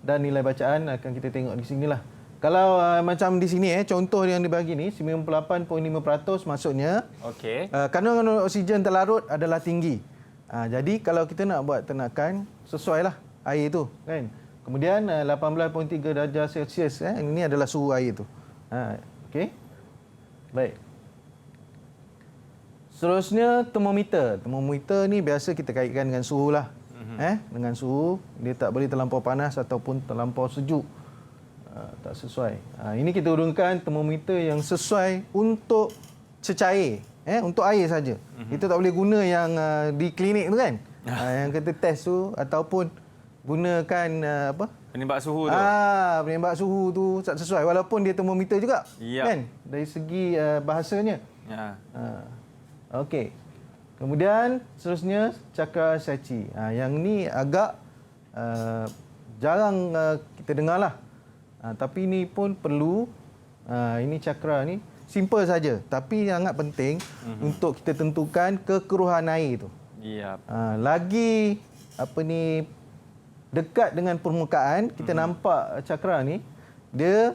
dan nilai bacaan akan kita tengok di sinilah. Kalau macam di sini contoh yang dibagi ni 98.5% maksudnya kandungan oksigen terlarut adalah tinggi. Jadi kalau kita nak buat ternakan sesuailah air itu kan. Kemudian 18.3 darjah Celsius ini adalah suhu air itu. Okey. Baik. Seterusnya termometer. Termometer ni biasa kita kaitkan dengan suhu lah. Dengan suhu, dia tak boleh terlampau panas ataupun terlampau sejuk. Tak sesuai. Ini kita gunakan termometer yang sesuai untuk cecair. Untuk air saja. Kita tak boleh guna yang di klinik tu kan. Yang kita test tu ataupun gunakan Penembak suhu tu. Penembak suhu tu tak sesuai walaupun dia termometer juga. Ya. Kan? Dari segi bahasanya. Ya. Okey. Kemudian seterusnya cakra saci. Yang ni agak jarang kita dengar lah. Tapi ini pun perlu. Ini cakra ni simple saja tapi sangat penting untuk kita tentukan kekeruhan air tu. Ya. Lagi dekat dengan permukaan kita nampak cakra ni dia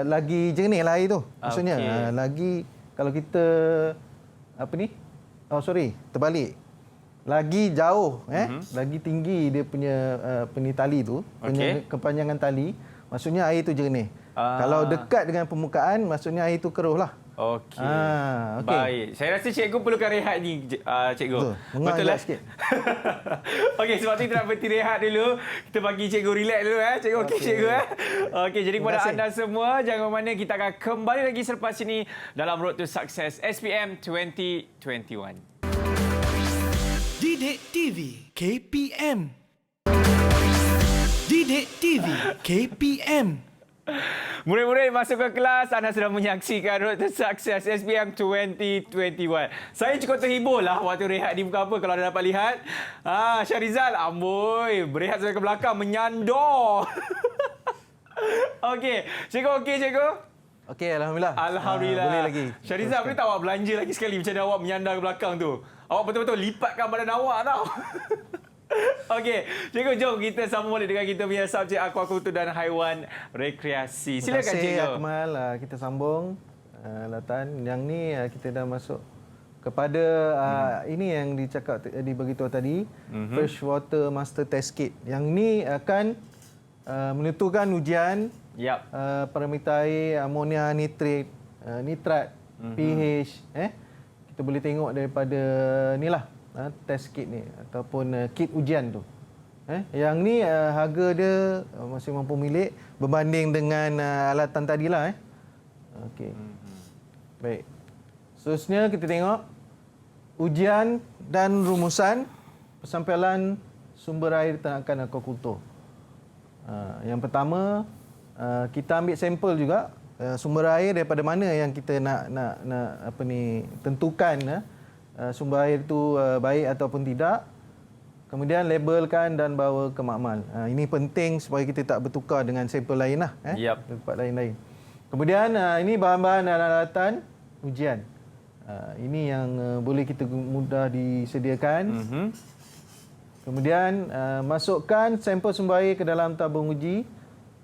lagi jernih lah air tu. Maksudnya lagi kalau kita terbalik. Lagi jauh lagi tinggi dia punya tali tu, kepanjangan tali, maksudnya air tu jernih. Kalau dekat dengan permukaan maksudnya air tu keruh lah. Okey. Okay. Baik. Saya rasa cikgu perlukan rehat ni, cikgu. Betul lah sikit. Okey, sebab tu kita nak berhenti rehat dulu. Kita bagi cikgu relax dulu cikgu. Okey, cikgu Okey, jadi kepada anda semua jangan mana, kita akan kembali lagi selepas ini dalam Road to Success SPM 2021. Didik TV KPM. Didik TV KPM. Murid-murid masuk ke kelas, anda sedang menyaksikan Road to Success SPM 2021. Saya cukup terhibur lah waktu rehat ni, bukan apa kalau anda dapat lihat. Syarizal, amboi, berehat sampai ke belakang, menyandor. Okey, cikgu okey cikgu? Okey, Alhamdulillah. Alhamdulillah. Boleh lagi. Syarizal, boleh tak awak belanja lagi sekali macam mana awak menyandar ke belakang tu? Awak betul-betul lipatkan badan awak tau. Okey, cikgu jom kita sambung balik dengan kita punya subjek akuakultur dan haiwan rekreasi. Silakan cikgu. Terima kasih Akmal. Kita sambung Latan. Yang ni kita dah masuk kepada ini yang diberitahu tadi, Freshwater Master Test Kit. Yang ni akan menentukan ujian parameter air, amonia nitrat, pH. Kita boleh tengok daripada inilah test kit ni ataupun kit ujian tu. Yang ni harga dia masih mampu milik berbanding dengan alatan tadilah. Okey. Baik. Seterusnya kita tengok ujian dan rumusan persampalan sumber air ternakan akuakultur. Yang pertama kita ambil sampel juga sumber air daripada mana yang kita nak tentukan sumber air itu baik ataupun tidak. Kemudian labelkan dan bawa ke makmal. Ini penting supaya kita tak bertukar dengan sampel lain lah. Tempat lain-lain. Kemudian ini bahan-bahan dan alatan ujian. Ini yang boleh kita mudah disediakan. Kemudian masukkan sampel sumber air ke dalam tabung uji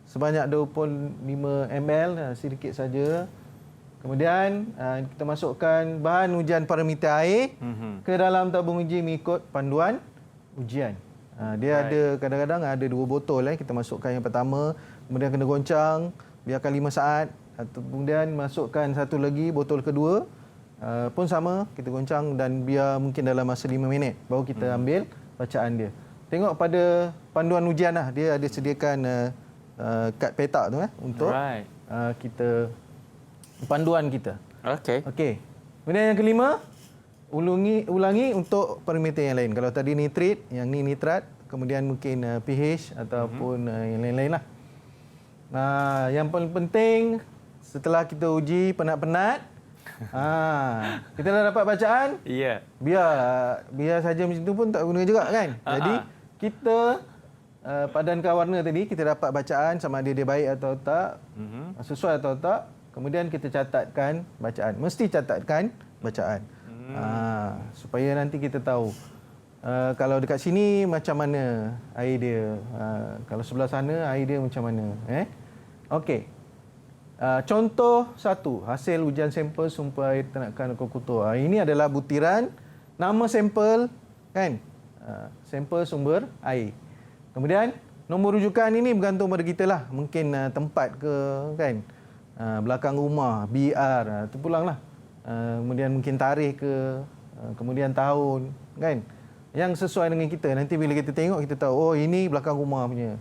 sebanyak 25 ml, sedikit saja. Kemudian kita masukkan bahan ujian parameter air ke dalam tabung uji mengikut panduan ujian. Dia ada kadang-kadang ada 2 botol. Kita masukkan yang pertama, kemudian kena goncang, biarkan 5 saat. Kemudian masukkan satu lagi, botol kedua. Pun sama, kita goncang dan biar mungkin dalam masa 5 minit. Baru kita ambil bacaan dia. Tengok pada panduan ujian lah. Dia ada sediakan kad petak tu untuk kita panduan kita. Okey. Kemudian yang kelima, ulangi untuk parameter yang lain. Kalau tadi nitrit, yang ni nitrat, kemudian mungkin pH ataupun yang lain-lain lah. Yang paling penting setelah kita uji penat-penat, kita dah dapat bacaan. Biar saja macam tu pun tak guna juga kan. Jadi kita padankan warna tadi, kita dapat bacaan sama ada dia baik atau tak, sesuai atau tak. Kemudian kita catatkan bacaan. Mesti catatkan bacaan. Supaya nanti kita tahu kalau dekat sini macam mana air dia. Kalau sebelah sana air dia macam mana. Okey. Contoh 1, hasil ujian sampel sumber air ternakan akuakultur. Ini adalah butiran nama sampel kan. Sampel sumber air. Kemudian nombor rujukan ini bergantung pada kita lah. Mungkin tempat ke kan. Belakang rumah, BR, terpulanglah. Kemudian mungkin tarikh ke, kemudian tahun, kan? Yang sesuai dengan kita. Nanti bila kita tengok, kita tahu, oh ini belakang rumah punya.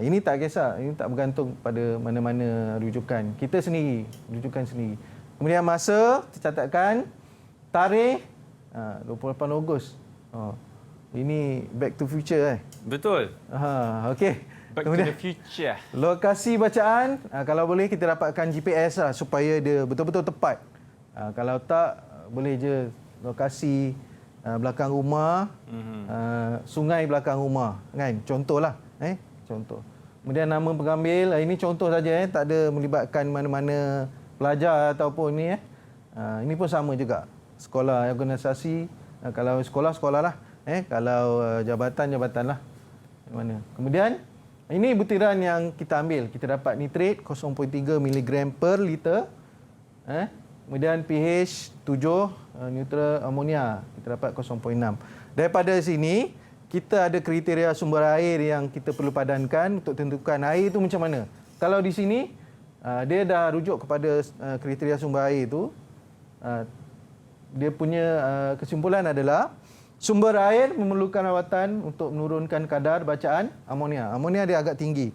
Ini tak kisah, ini tak bergantung pada mana-mana rujukan. Kita sendiri, rujukan sendiri. Kemudian masa, tercatatkan. Tarikh, 28 Ogos. Ini Back to Future Betul. okey. Back to the future. Lokasi bacaan, kalau boleh kita dapatkan GPS lah supaya dia betul-betul tepat. Kalau tak, boleh je lokasi belakang rumah, sungai belakang rumah, kan? Contohlah, contoh. Kemudian nama pengambil, ini contoh saja, tak ada melibatkan mana-mana pelajar ataupun ni. Ini pun sama juga. Sekolah, organisasi, kalau sekolah lah, kalau jabatan lah. Mana? Kemudian ini butiran yang kita ambil. Kita dapat nitrit 0.3 mg per liter. Kemudian pH 7 neutral amonia kita dapat 0.6. Daripada sini kita ada kriteria sumber air yang kita perlu padankan untuk tentukan air itu macam mana. Kalau di sini dia dah rujuk kepada kriteria sumber air itu, dia punya kesimpulan adalah sumber air memerlukan rawatan untuk menurunkan kadar bacaan amonia. Amonia dia agak tinggi.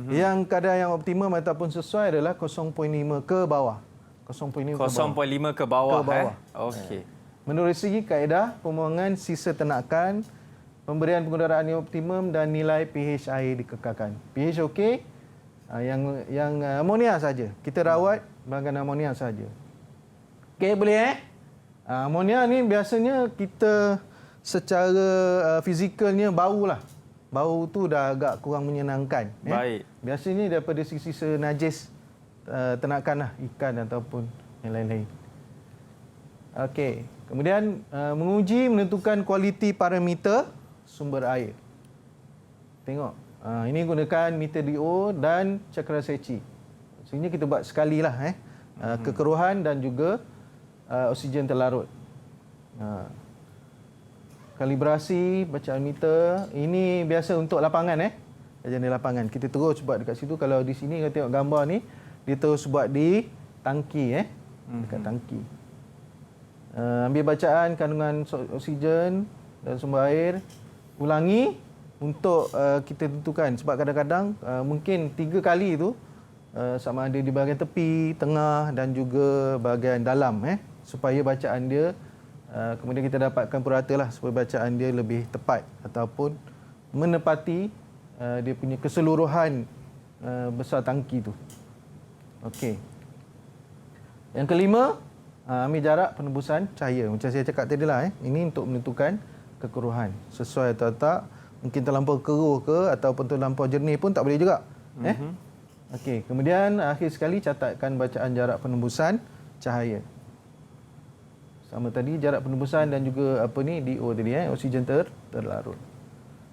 Yang kadar yang optimum ataupun sesuai adalah 0.5 ke bawah. 0.5 ke bawah. Okey. Menurut segi kaedah pembuangan sisa ternakan, pemberian penggunaan yang optimum dan nilai pH air dikekalkan. pH okey. Yang amonia saja. Kita rawat bahagian amonia saja. Okey, boleh amonia ni biasanya kita secara fizikalnya bau lah. Bau tu dah agak kurang menyenangkan. Baik. Biasanya daripada sisa-sisa najis ternakan lah, ikan ataupun yang lain-lain. Okey. Kemudian menguji menentukan kualiti parameter sumber air. Tengok. Ini gunakan meter DO dan cakra Secchi. Sebenarnya kita buat sekali lah. Kekeruhan dan juga oksigen terlarut. Kalibrasi bacaan meter. Ini biasa untuk lapangan. Kajian di lapangan. Kita terus buat dekat situ. Kalau di sini kita tengok gambar ni, dia terus buat di tangki. Dekat tangki. Ambil bacaan kandungan oksigen dan sumber air. Ulangi untuk kita tentukan. Sebab kadang-kadang mungkin 3 kali tu sama ada di bahagian tepi, tengah dan juga bahagian dalam. Supaya bacaan dia, kemudian kita dapatkan purata lah supaya bacaan dia lebih tepat ataupun menepati dia punya keseluruhan besar tangki tu. Okey. Yang kelima, ambil jarak penembusan cahaya. Macam saya cakap tadi lah. Ini untuk menentukan kekeruhan. Sesuai atau tak. Mungkin terlampau keruh ke ataupun terlampau jernih pun tak boleh juga. Okey. Kemudian akhir sekali catatkan bacaan jarak penembusan cahaya. Sama tadi jarak penembusan dan juga DO tadi, oksigen terlarut.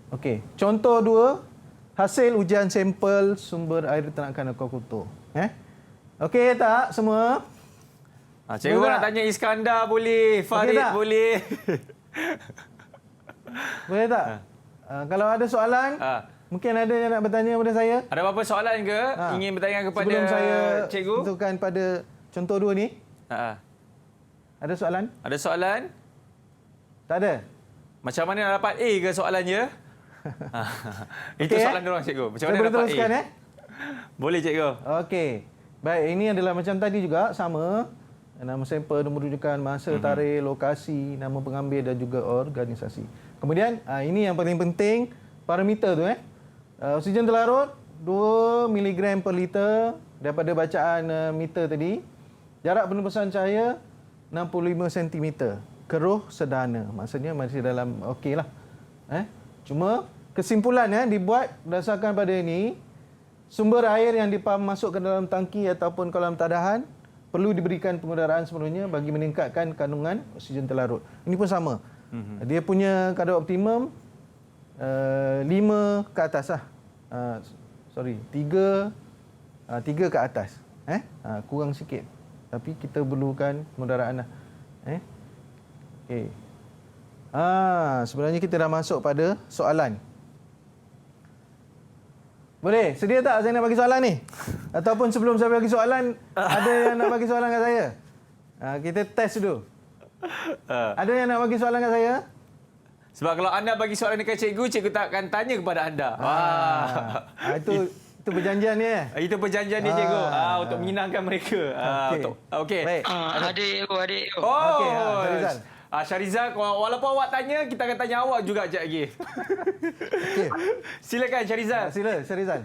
Okey. Contoh 2, hasil ujian sampel sumber air ternakan akuakultur. Okey tak semua? Cikgu nak tanya Iskandar boleh, Farid boleh. Boleh tak? Kalau ada soalan, mungkin ada yang nak bertanya kepada saya. Ada apa-apa soalan ke? Ingin bertanya kepada sebelum saya cikgu? tentukan pada contoh 2 ni. Ada soalan? Ada soalan? Tak ada? Macam mana nak dapat A ke soalannya? Itu soalan diorang, cikgu. Macam mana dapat teruskan, A? Boleh, cikgu. Okey. Baik, ini adalah macam tadi juga, sama. Nama sampel, nombor rujukan, masa tarikh, lokasi, nama pengambil dan juga organisasi. Kemudian, ini yang paling penting, parameter tu. Oksigen terlarut, 2 mg per liter daripada bacaan meter tadi. Jarak penembusan cahaya, 65 cm. Keruh sederhana. Maksudnya masih dalam okey lah. Cuma kesimpulan dibuat berdasarkan pada ini, sumber air yang masuk ke dalam tangki ataupun kolam tadahan perlu diberikan penggunaan sepenuhnya bagi meningkatkan kandungan oksigen terlarut. Ini pun sama. Dia punya kadar optimum 5 ke atas lah. 3 ke atas. Kurang sikit. Tapi kita perlukan kemudaraan lah. Okey. Sebenarnya kita dah masuk pada soalan. Boleh? Sedia tak saya nak bagi soalan ni? Ataupun sebelum saya bagi soalan, ada yang nak bagi soalan kat saya? Kita test dulu. Ada yang nak bagi soalan kat saya? Sebab kalau anda bagi soalan dekat cikgu, cikgu tak akan tanya kepada anda. Itu perjanjian ni. Itu perjanjian ni, cikgu. Untuk menyenangkan mereka. Okey. Okey. Baik. Adik. Oh, Okey, Rizal. Syahrizal, walaupun awak tanya, kita akan tanya awak juga sekejap lagi. Okey. Silakan Syahrizal. Sila Syarizal.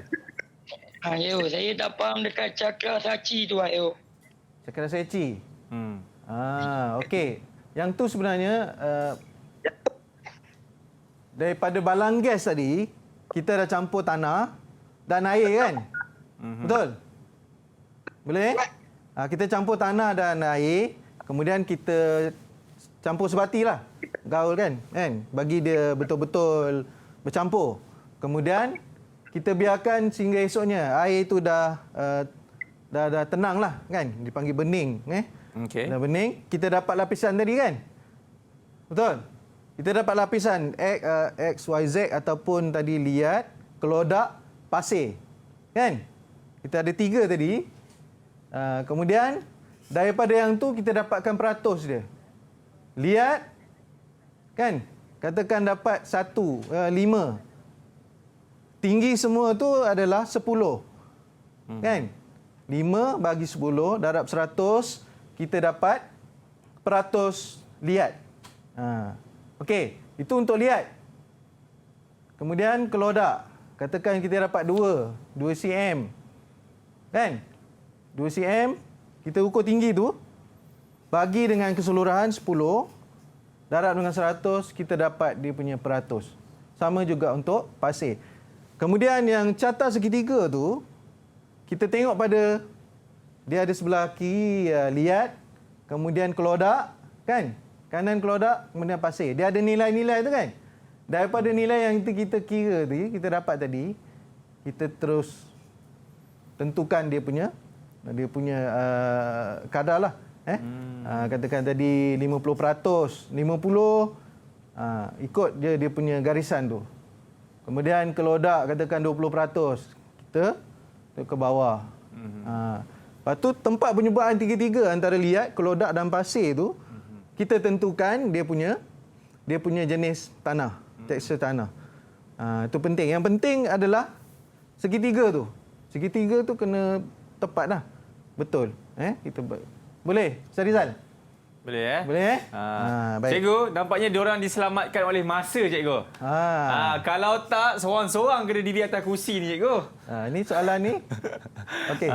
Ayo, saya tak faham dekat cakra saci tu, ayo. Cakra seci. Okey. Yang tu sebenarnya daripada balang gas tadi, kita dah campur tanah dan air kan? Betul? Boleh? Kita campur tanah dan air, kemudian kita campur sebati lah. Gaul kan? Bagi dia betul-betul bercampur. Kemudian kita biarkan sehingga esoknya air itu dah tenang lah kan? Dipanggil bening. Okey. Dah bening, kita dapat lapisan tadi kan? Betul? Kita dapat lapisan X, Y, Z ataupun tadi liat, kelodak, pasir. Kan? Kita ada 3 tadi. Kemudian, daripada yang tu kita dapatkan peratus dia. Liat, kan? Katakan dapat 5. Tinggi semua tu adalah 10. Kan? 5 bagi 10, darab 100, kita dapat peratus liat. Okey, itu untuk liat. Kemudian kelodak. Katakan kita dapat 2 cm. Kan? 2 cm, kita ukur tinggi tu, bagi dengan keseluruhan 10, darab dengan 100, kita dapat dia punya peratus. Sama juga untuk pasir. Kemudian yang carta segitiga tu, kita tengok pada, dia ada sebelah kiri liat, kemudian kelodak, kan? Kanan kelodak, kemudian pasir. Dia ada nilai-nilai tu kan? Daripada nilai yang kita kira tadi, kita dapat tadi, kita terus tentukan dia punya kadar lah. Katakan tadi 50%, 50, ikut dia punya garisan tu. Kemudian kelodak katakan 20%, kita ke bawah. Lepas tu tempat penyumbaan tiga-tiga antara liat, kelodak dan pasir tu, kita tentukan dia punya jenis tanah, tekstur tanah. Itu penting. Yang penting adalah segitiga tu. Segitiga tu kena tepat lah. Betul. Kita boleh, Syarizal? Boleh Boleh baik. Cikgu, nampaknya diorang diselamatkan oleh masa, cikgu. Kalau tak, seorang-seorang kena diri atas kursi ni, cikgu. Ini soalan ni. Okey.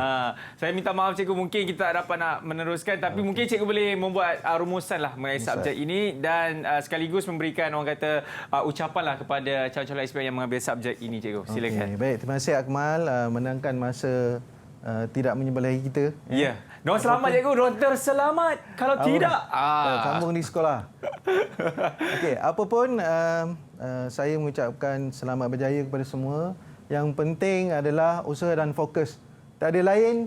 Saya minta maaf, cikgu. Mungkin kita tak dapat nak meneruskan. Tapi mungkin cikgu boleh membuat rumusan lah mengenai subjek ini. Dan sekaligus memberikan, orang kata, ucapan lah kepada calon-calon aspirant yang mengambil subjek ini, cikgu. Silakan. Baik, terima kasih Akmal menangkan masa tidak menyebelahi kita. Ya. Diorang selamat, cikgu. Diorang terselamat. Kalau tidak... Sambung di sekolah. Okey, apa pun saya mengucapkan selamat berjaya kepada semua. Yang penting adalah usaha dan fokus. Tak ada lain.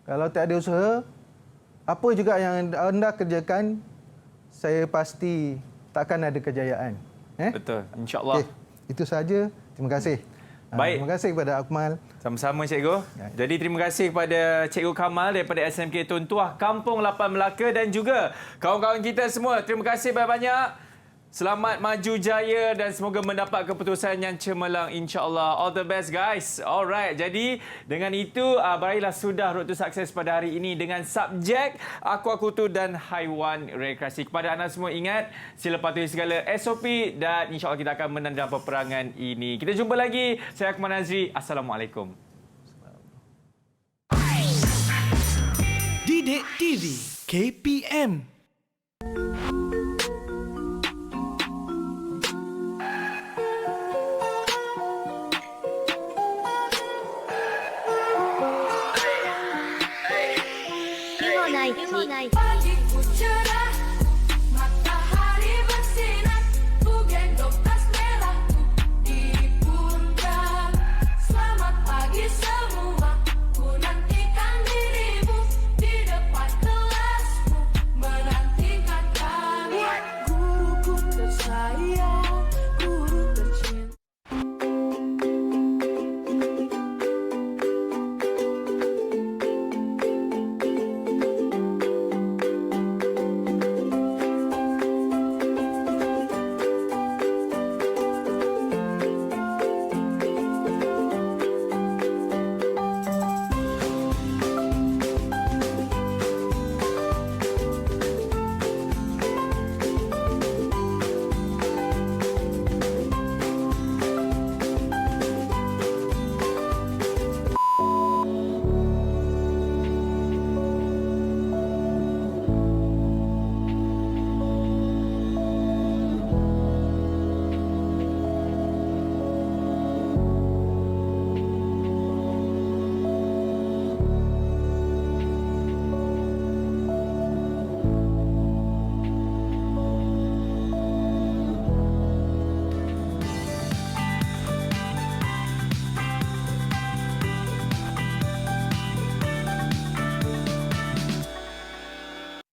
Kalau tak ada usaha, apa juga yang anda kerjakan, saya pasti takkan ada kejayaan. Betul. InsyaAllah. Okay, itu saja. Terima kasih. Baik. Terima kasih kepada Akmal. Sama-sama, cikgu. Jadi terima kasih kepada Cikgu Kamal daripada SMK Tun Tuah, Kampung 8 Melaka, dan juga kawan-kawan kita semua. Terima kasih banyak-banyak. Selamat maju jaya dan semoga mendapat keputusan yang cemerlang, insya-Allah. All the best, guys. Alright. Jadi dengan itu berakhirlah sudah Road to Success pada hari ini dengan subjek akuakultur dan haiwan rekreasi. Kepada anda semua, ingat, sila patuhi segala SOP dan insya-Allah kita akan menang dalam peperangan ini. Kita jumpa lagi. Saya Akmal Nazri. Assalamualaikum. Didik TV KPM. Pagi ku cerah